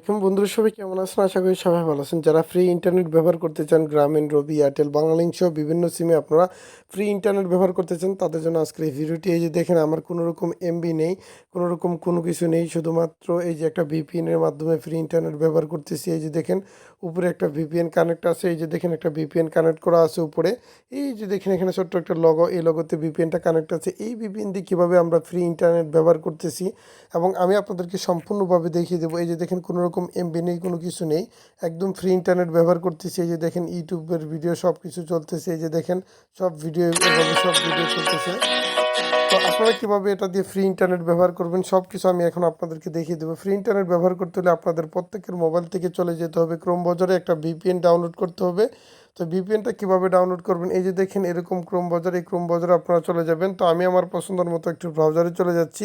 এখন বন্ধুরা সবাই কেমন আছেন? আশা করি সবাই ভালো আছেন। যারা ফ্রি ইন্টারনেট ব্যবহার করতে চান, গ্রামীণ, রবি, এয়ারটেল, বাংলালিংক সহ বিভিন্ন সিমে আপনারা ফ্রি ইন্টারনেট ব্যবহার করতে চান, তাদের জন্য আজকের এই ভিডিওটি। এই যে দেখেন, আমার কোনো রকম এমবি নেই, কোনো রকম কোনো কিছু নেই, শুধুমাত্র এই যে একটা ভিপিএন এর মাধ্যমে ফ্রি ইন্টারনেট ব্যবহার করতেছি। এই যে দেখেন, উপরে একটা ভিপিএন কানেক্ট আছে। এই যে দেখেন, একটা ভিপিএন কানেক্ট করা আছে উপরে। এই যে দেখেন, এখানে ছোট্ট একটা লগো, এই লগোতে ভিপিএনটা কানেক্ট আছে। এই ভিপিএন দিয়ে কীভাবে আমরা ফ্রি ইন্টারনেট ব্যবহার করতেছি এবং আমি আপনাদেরকে সম্পূর্ণভাবে দেখিয়ে দেবো। এই যে দেখেন, কোনো রকম এমবি নেই, কোনো কিছু নেই, একদম ফ্রি ইন্টারনেট ব্যবহার করতেছি। এই যে দেখেন, ইউটিউবের ভিডিও সব কিছু চলতেছে। এই যে দেখেন, সব ভিডিও এভাবে সব ভিডিও চলতেছে। তো আপনারা কীভাবে এটা দিয়ে ফ্রি ইন্টারনেট ব্যবহার করবেন সব কিছু আমি এখন আপনাদেরকে দেখিয়ে দেবো। ফ্রি ইন্টারনেট ব্যবহার করতে হলে আপনাদের প্রত্যেকের মোবাইল থেকে চলে যেতে হবে ক্রোম ব্রাউজারে, একটা ভিপিএন ডাউনলোড করতে হবে। তো ভিপিএনটা কীভাবে ডাউনলোড করবেন, এই যে দেখেন এরকম ক্রোম ব্রাউজার, এই ক্রোম ব্রাউজারে আপনারা চলে যাবেন। তো আমি আমার পছন্দের মতো একটু ব্রাউজারে চলে যাচ্ছি।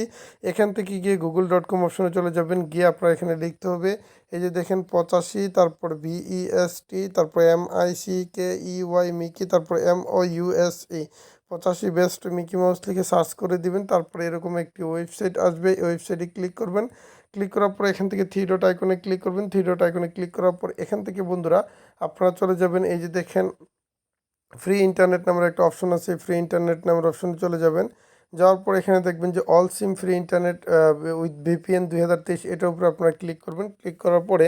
এখান থেকে গিয়ে google.com অপশনে চলে যাবেন। গিয়ে আপনারা এখানে লিখতে হবে, এই যে দেখেন 85, তারপর BEST, তারপর MICKEY মিকি, তারপর MOUSE 85 বেস্ট মিকি মাউস লিখে সার্চ করে দিবেন। তারপরে এরকম একটি ওয়েবসাইট আসবে, এই ওয়েবসাইটে ক্লিক করবেন। ক্লিক করার পর এখান থেকে থ্রি ডট আইকনে ক্লিক করবেন। থ্রি ডট আইকনে ক্লিক করার পর এখান থেকে বন্ধুরা আপনারা চলে যাবেন, এই যে দেখেন ফ্রি ইন্টারনেট নামের একটা অপশন আছে। ফ্রি ইন্টারনেট নামের অপশনে চলে যাবেন। যাওয়ার পর এখানে দেখবেন যে all SIM free internet with VPN 2023, এটার উপরে আপনারা ক্লিক করবেন। ক্লিক করার পরে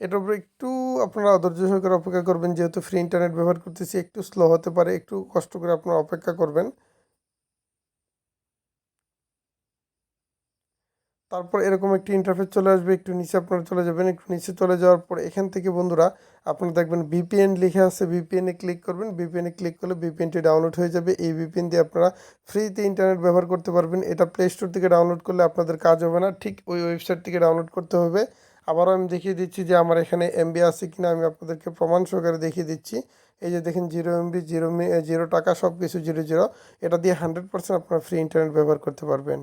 এটার উপরে একটু আপনারা ধৈর্য সহকারে অপেক্ষা করবেন, যেহেতু ফ্রি ইন্টারনেট ব্যবহার করতেছি, একটু স্লো হতে পারে, একটু কষ্ট করে আপনারা অপেক্ষা করবেন। তারপর এরকম একটি ইন্টারফেস চলে আসবে, একটু নিচে আপনারা চলে যাবেন। একটু নিচে চলে যাওয়ার পর এখান থেকে বন্ধুরা আপনারা দেখবেন ভিপিএন লিখে আছে, ভিপিএনে ক্লিক করবেন। ভিপিএনে ক্লিক করলে ভিপিএনটি ডাউনলোড হয়ে যাবে। এই ভিপিএন দিয়ে আপনারা ফ্রিতে ইন্টারনেট ব্যবহার করতে পারবেন। এটা প্লে স্টোর থেকে ডাউনলোড করলে আপনাদের কাজ হবে না, ঠিক ওই ওয়েবসাইট থেকে ডাউনলোড করতে হবে। আবারও আমি দেখিয়ে দিচ্ছি যে আমার এখানে এমবি আছে কিনা, আমি আপনাদেরকে প্রমাণ সহকারে দেখিয়ে দিচ্ছি। এই যে দেখেন 0 MB, 0 টাকা, সব কিছু 0 0। এটা দিয়ে 100% আপনারা ফ্রি ইন্টারনেট ব্যবহার করতে পারবেন।